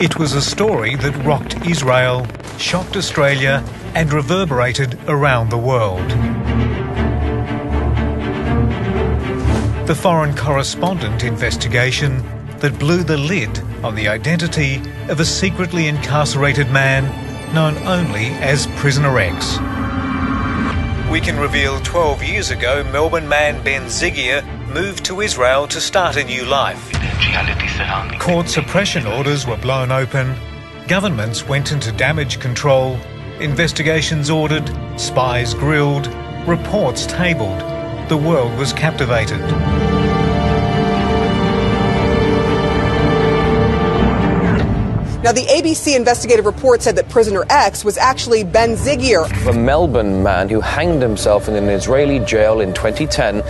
It was a story that rocked Israel, shocked Australia and reverberated around the world. The foreign correspondent investigation that blew the lid on the identity of a secretly incarcerated man known only as Prisoner X. We can reveal 12 years ago Melbourne man Ben Zigir moved to Israel to start a new life. Court suppression orders were blown open, governments went into damage control, investigations ordered, spies grilled, reports tabled. The world was captivated. Now, the ABC investigative report said that Prisoner X was actually Ben Zigir, a Melbourne man who hanged himself in an Israeli jail in 2010. Is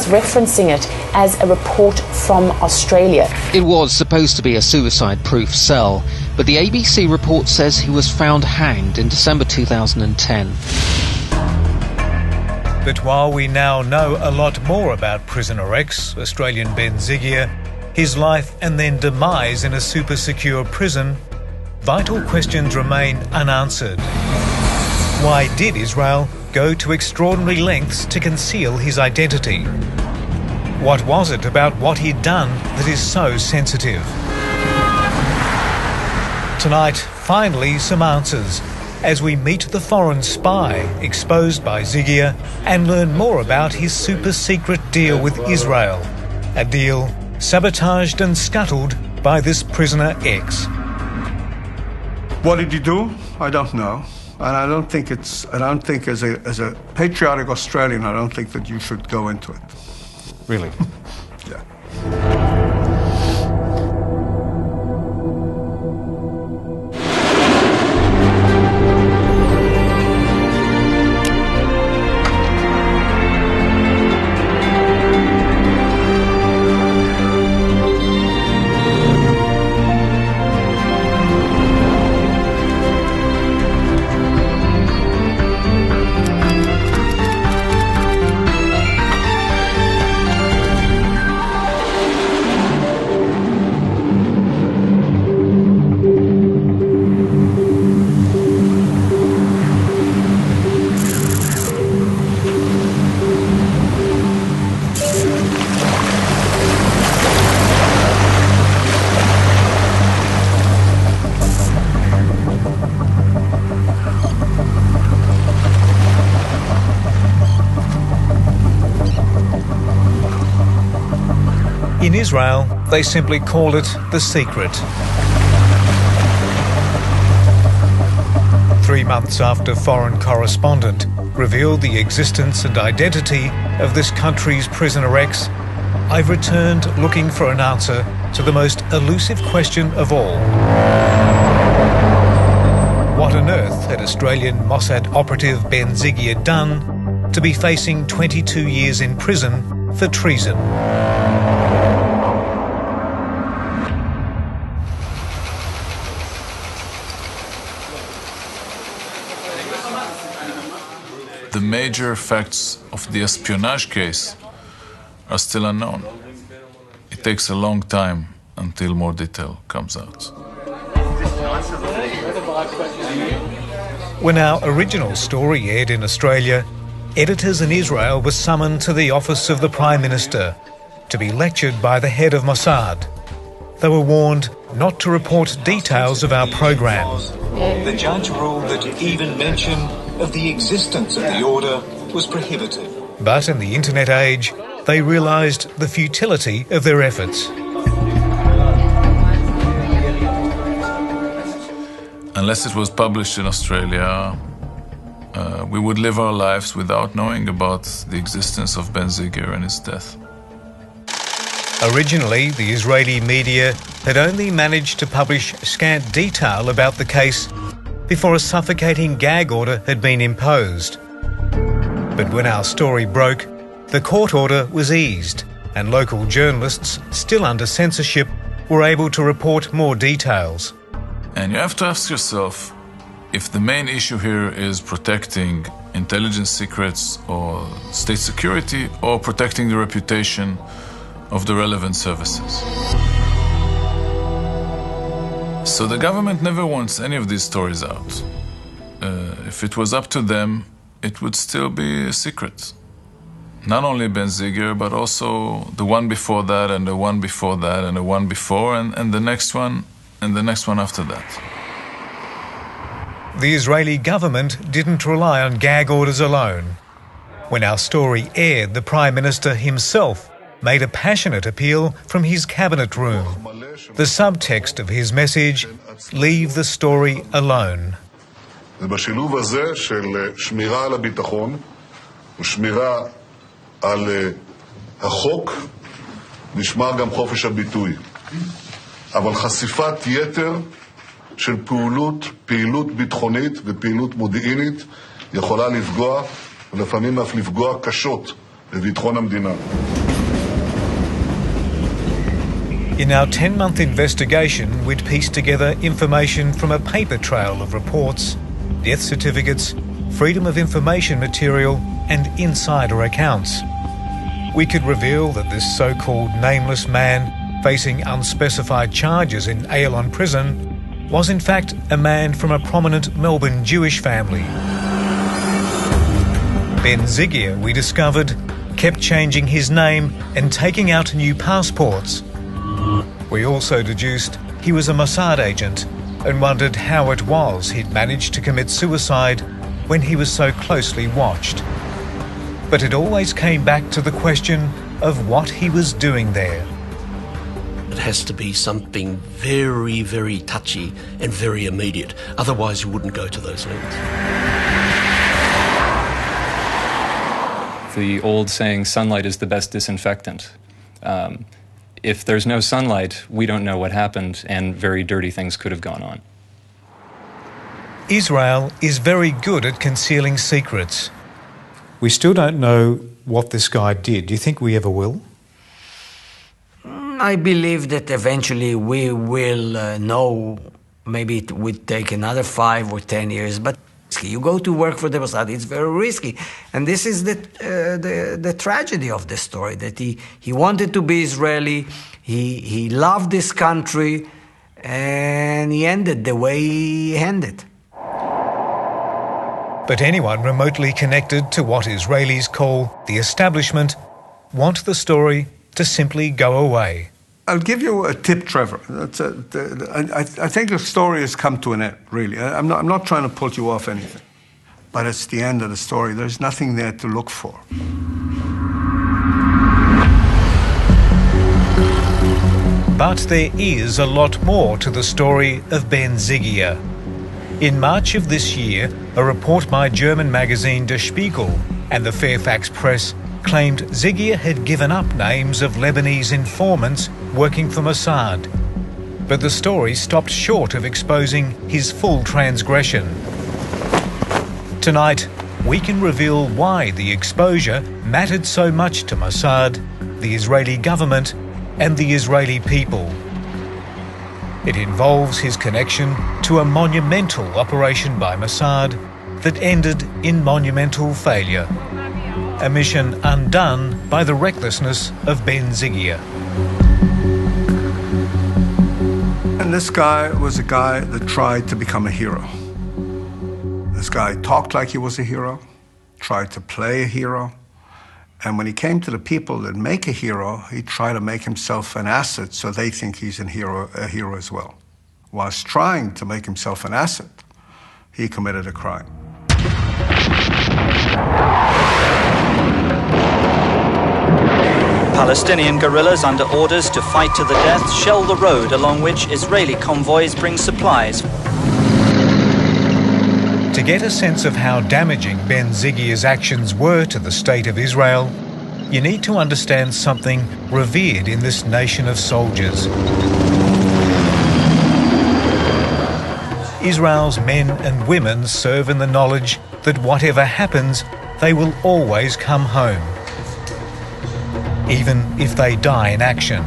referencing it as a report from Australia. It was supposed to be a suicide-proof cell, but the ABC report says he was found hanged in December 2010. But while we now know a lot more about Prisoner X, Australian Ben Zigir, his life and then demise in a super-secure prison, vital questions remain unanswered. Why did Israel go to extraordinary lengths to conceal his identity? What was it about what he'd done that is so sensitive? Tonight, finally, some answers as we meet the foreign spy exposed by Zigir and learn more about his super-secret deal with Israel, a deal sabotaged and scuttled by this Prisoner X. What did he do? I don't know. And I don't think as a patriotic Australian, I don't think that you should go into it. Really? Yeah. In Israel, they simply call it The Secret. 3 months after Foreign Correspondent revealed the existence and identity of this country's Prisoner X, I've returned looking for an answer to the most elusive question of all. What on earth had Australian Mossad operative Ben Zigir done to be facing 22 years in prison for treason? The major facts of the espionage case are still unknown. It takes a long time until more detail comes out. When our original story aired in Australia, editors in Israel were summoned to the office of the Prime Minister to be lectured by the head of Mossad. They were warned not to report details of our program. The judge ruled that even mention of the existence of the order was prohibited. But in the internet age, they realised the futility of their efforts. Unless it was published in Australia, we would live our lives without knowing about the existence of Ben Zigir and his death. Originally, the Israeli media had only managed to publish scant detail about the case before a suffocating gag order had been imposed. But when our story broke, the court order was eased, and local journalists, still under censorship, were able to report more details. And you have to ask yourself if the main issue here is protecting intelligence secrets or state security, or protecting the reputation of the relevant services. So the government never wants any of these stories out. If it was up to them, it would still be a secret. Not only Ben Zigir, but also the one before that, and the one before that, and the one before, and the next one, and the next one after that. The Israeli government didn't rely on gag orders alone. When our story aired, the Prime Minister himself made a passionate appeal from his cabinet room. The subtext of his message, leave the story alone. ובשילוב הזה של שמירה על הביטחון ושמירה על החוק נשמר גם חופש הביטוי. אבל חשיפת יתר של פעילות ביטחונית ופעילות מודיעינית יכולה לפגוע ולפעמים אף לפגוע קשות בביטחון המדינה. In our 10-month investigation, we'd pieced together information from a paper trail of reports, death certificates, freedom of information material and insider accounts. We could reveal that this so-called nameless man facing unspecified charges in Ayalon prison was in fact a man from a prominent Melbourne Jewish family. Ben Zigir, we discovered, kept changing his name and taking out new passports. We also deduced he was a Mossad agent and wondered how it was he'd managed to commit suicide when he was so closely watched. But it always came back to the question of what he was doing there. It has to be something very, very touchy and very immediate. Otherwise you wouldn't go to those lengths. The old saying, sunlight is the best disinfectant. If there's no sunlight, we don't know what happened, and very dirty things could have gone on. Israel is very good at concealing secrets. We still don't know what this guy did. Do you think we ever will? I believe that eventually we will know. Maybe it would take another 5 or 10 years, but you go to work for the Mossad, it's very risky. And this is the tragedy of the story, that he wanted to be Israeli, he loved this country, and he ended the way he ended. But anyone remotely connected to what Israelis call the establishment want the story to simply go away. I'll give you a tip, Trevor. I think the story has come to an end, really. I'm not trying to pull you off anything. But it's the end of the story. There's nothing there to look for. But there is a lot more to the story of Ben Zigir. In March of this year, a report by German magazine Der Spiegel and the Fairfax Press claimed Zigir had given up names of Lebanese informants working for Mossad. But the story stopped short of exposing his full transgression. Tonight, we can reveal why the exposure mattered so much to Mossad, the Israeli government, and the Israeli people. It involves his connection to a monumental operation by Mossad that ended in monumental failure. A mission undone by the recklessness of Ben Zigir. And this guy was a guy that tried to become a hero. This guy talked like he was a hero, tried to play a hero, and when he came to the people that make a hero, he tried to make himself an asset so they think he's a hero as well. Whilst trying to make himself an asset, he committed a crime. Palestinian guerrillas under orders to fight to the death shell the road along which Israeli convoys bring supplies. To get a sense of how damaging Ben Zigir's actions were to the state of Israel, you need to understand something revered in this nation of soldiers. Israel's men and women serve in the knowledge that whatever happens, they will always come home, even if they die in action.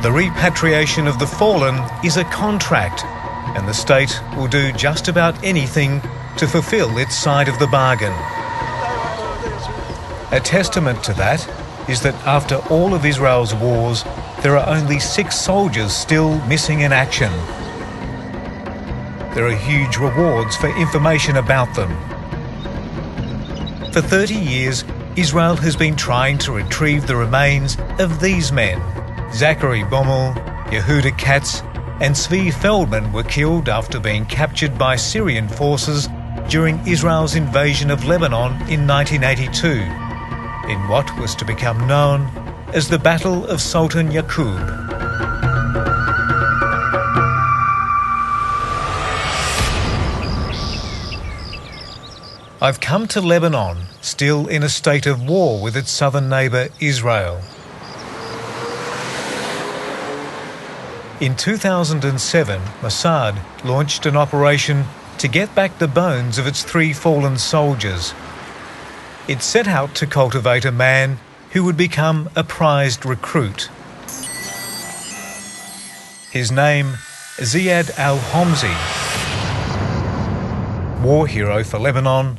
The repatriation of the fallen is a contract, and the state will do just about anything to fulfill its side of the bargain. A testament to that is that after all of Israel's wars, there are only 6 soldiers still missing in action. There are huge rewards for information about them. For 30 years, Israel has been trying to retrieve the remains of these men. Zachary Bommel, Yehuda Katz and Zvi Feldman were killed after being captured by Syrian forces during Israel's invasion of Lebanon in 1982, in what was to become known as the Battle of Sultan Yaqub. I've come to Lebanon, still in a state of war with its southern neighbour Israel. In 2007, Mossad launched an operation to get back the bones of its 3 fallen soldiers. It set out to cultivate a man who would become a prized recruit. His name, Ziad al-Homsi, war hero for Lebanon,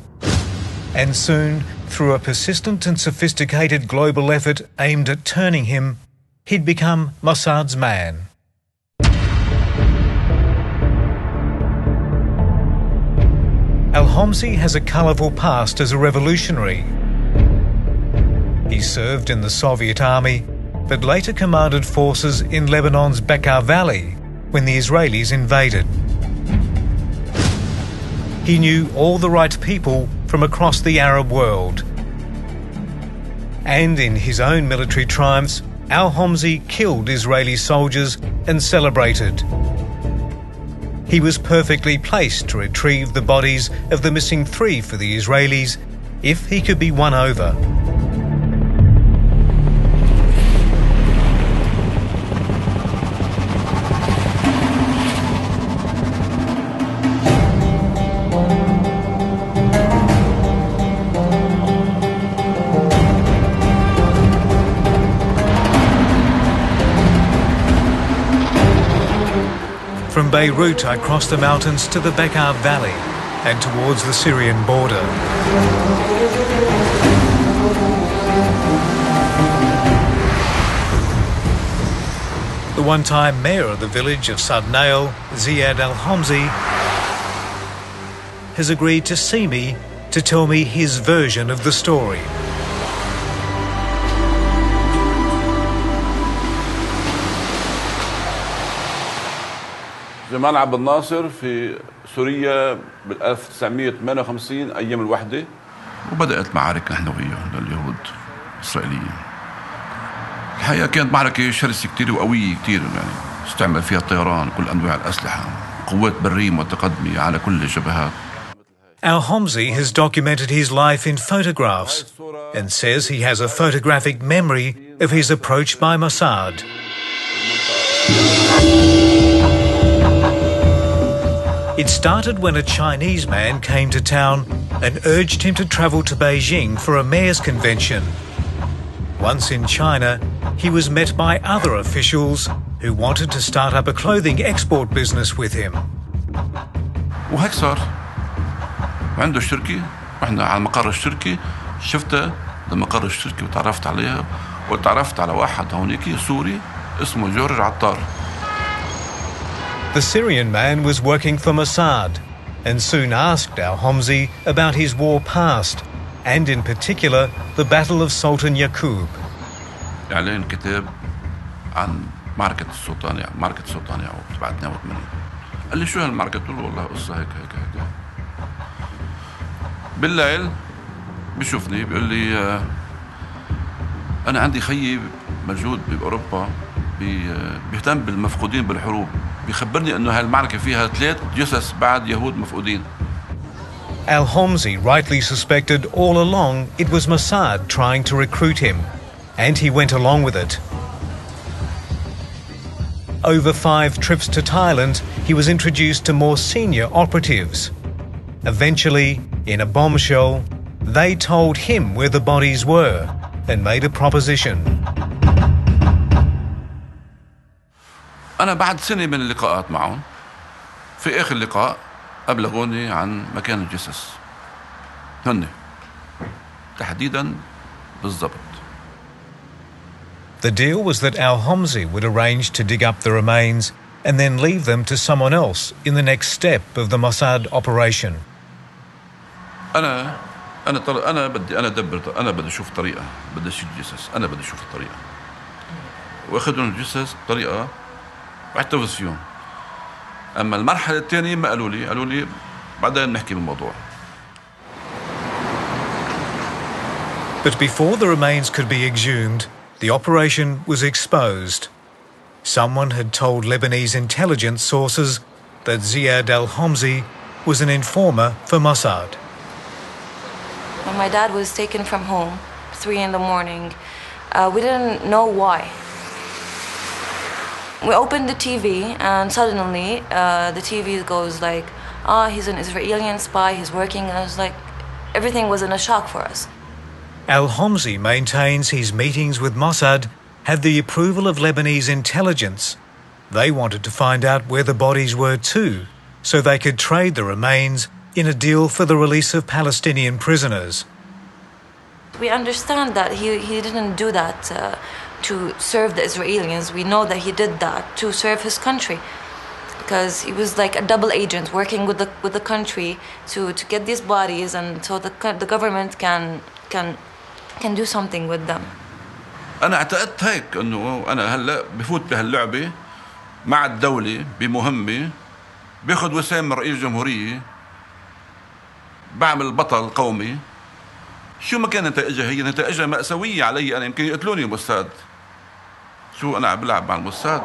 and soon, through a persistent and sophisticated global effort aimed at turning him, he'd become Mossad's man. Al-Homsi has a colourful past as a revolutionary. He served in the Soviet army, but later commanded forces in Lebanon's Bekaa Valley when the Israelis invaded. He knew all the right people from across the Arab world. And in his own military triumphs, Al-Homsi killed Israeli soldiers and celebrated. He was perfectly placed to retrieve the bodies of the missing 3 for the Israelis if he could be won over. From Beirut, I crossed the mountains to the Bekaa Valley and towards the Syrian border. The one-time mayor of the village of Sadnail, Ziad al-Homsi, has agreed to see me to tell me his version of the story. جمال عبد الناصر في سوريا بال 1958 أيام الوحدة، وبدأت معارك نحن وياهم لليهود الإسرائيليين. الحقيقة كانت معركة شرسة كتير وقوية كتير، يعني استعمل فيها الطيران وكل أنواع الأسلحة، قوات برية متقدمة على كل الجبهات. Al-Homsi has documented his life in photographs and says he has a photographic memory of his approach by Mossad. It started when a Chinese man came to town and urged him to travel to Beijing for a mayor's convention. Once in China, he was met by other officials who wanted to start up a clothing export business with him. وهيك صار. عنده شركة، رحنا على مقر الشركة، شفتها لمقر الشركة وتعرفت عليها، وتعرفت على واحد هونيك سوري اسمه جورج عطار. The Syrian man was working for Mossad and soon asked Al-Homsi about his war past and in particular the Battle of Sultan Yaqub. إعلان كتاب عن معركة السلطان يعقوب تبع 82. قال لي شو هالمعركة؟ قلت له والله قصة هيك. بالليل بيشوفني بيقول لي أنا عندي خيي موجود بأوروبا بيهتم بالمفقودين بالحروب، بيخبرني إنه هالمعركة فيها 3 جثث بعد يهود مفقودين. Al-Homsi rightly suspected all along it was Mossad trying to recruit him, and he went along with it. Over 5 trips to Thailand, he was introduced to more senior operatives. Eventually, in a bombshell, they told him where the bodies were and made a proposition. أنا بعد سنة من اللقاءات معهم، في آخر لقاء أبلغوني عن مكان الجثث. هن تحديدا بالضبط The deal was that al-Homsi would arrange to dig up the remains and then leave them to someone else in the next step of the Mossad operation. أنا بدي أشوف طريقة، بدي أشيل الجثث، أنا بدي أشوف الطريقة. وأخذهم الجثث بطريقة واحتفظ فيهم. أما المرحلة الثانية ما قالوا لي بعدين نحكي بالموضوع. But before the remains could be exhumed, the operation was exposed. Someone had told Lebanese intelligence sources that Ziad al-Homsi was an informer for Mossad. When my dad was taken from home, 3 in the morning, we didn't know why. We opened the TV and suddenly the TV goes like, he's an Israeli spy, he's working, and I was like, everything was in a shock for us. Al-Homsi maintains his meetings with Mossad had the approval of Lebanese intelligence. They wanted to find out where the bodies were too, so they could trade the remains in a deal for the release of Palestinian prisoners. We understand that he didn't do that to serve the Israelis. We know that he did that to serve his country, because he was like a double agent working with the country to get these bodies, and so the government can do something with them. أنا اعتقدت هيك إنه أنا هلا بفوت بهاللعبة مع الدولة بمهمة، باخذ وسام من رئيس الجمهورية، بعمل بطل قومي. شو ما كان نتائجها، هي نتائجها مأساوية علي أنا، يمكن يقتلوني الموساد. شو أنا عم بلعب مع الموساد؟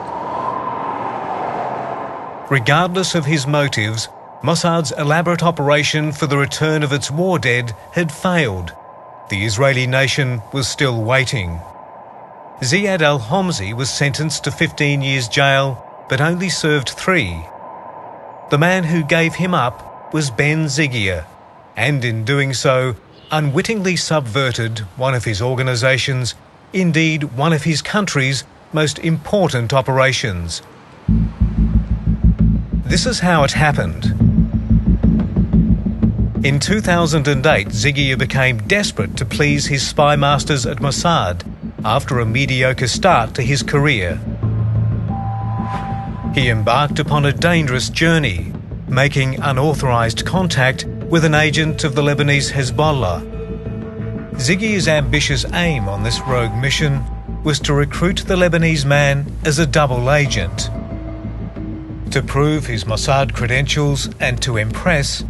Regardless of his motives, Mossad's elaborate operation for the return of its war dead had failed. The Israeli nation was still waiting. Ziad al-Homsi was sentenced to 15 years jail, but only served 3. The man who gave him up was Ben Zigir, and in doing so, unwittingly subverted one of his organisations, indeed one of his country's most important operations. This is how it happened. In 2008, Zigir became desperate to please his spy masters at Mossad after a mediocre start to his career. He embarked upon a dangerous journey, making unauthorised contact with an agent of the Lebanese Hezbollah. Zigir's ambitious aim on this rogue mission was to recruit the Lebanese man as a double agent. To prove his Mossad credentials and to impress,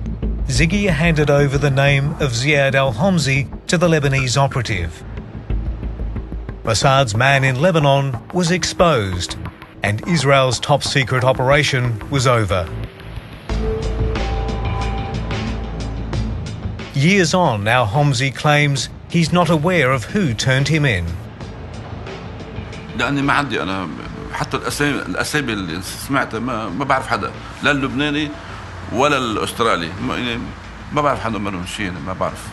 Zigir handed over the name of Ziad al-Homsi to the Lebanese operative. Mossad's man in Lebanon was exposed, and Israel's top-secret operation was over. Years on, al-Homsi claims he's not aware of who turned him in. لأني ما عندي أنا حتى الأسامي اللي سمعتها ما بعرف حدا، لا اللبناني ولا الأسترالي، ما بعرف حدا منهم شيء، ما بعرف.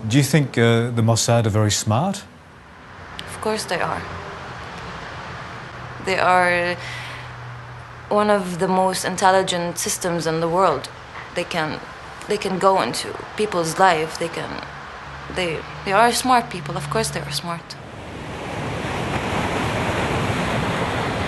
Do you think the Mossad are very smart? Of course they are. They are one of the most intelligent systems in the world. They can go into people's life. They are smart people. Of course they are smart.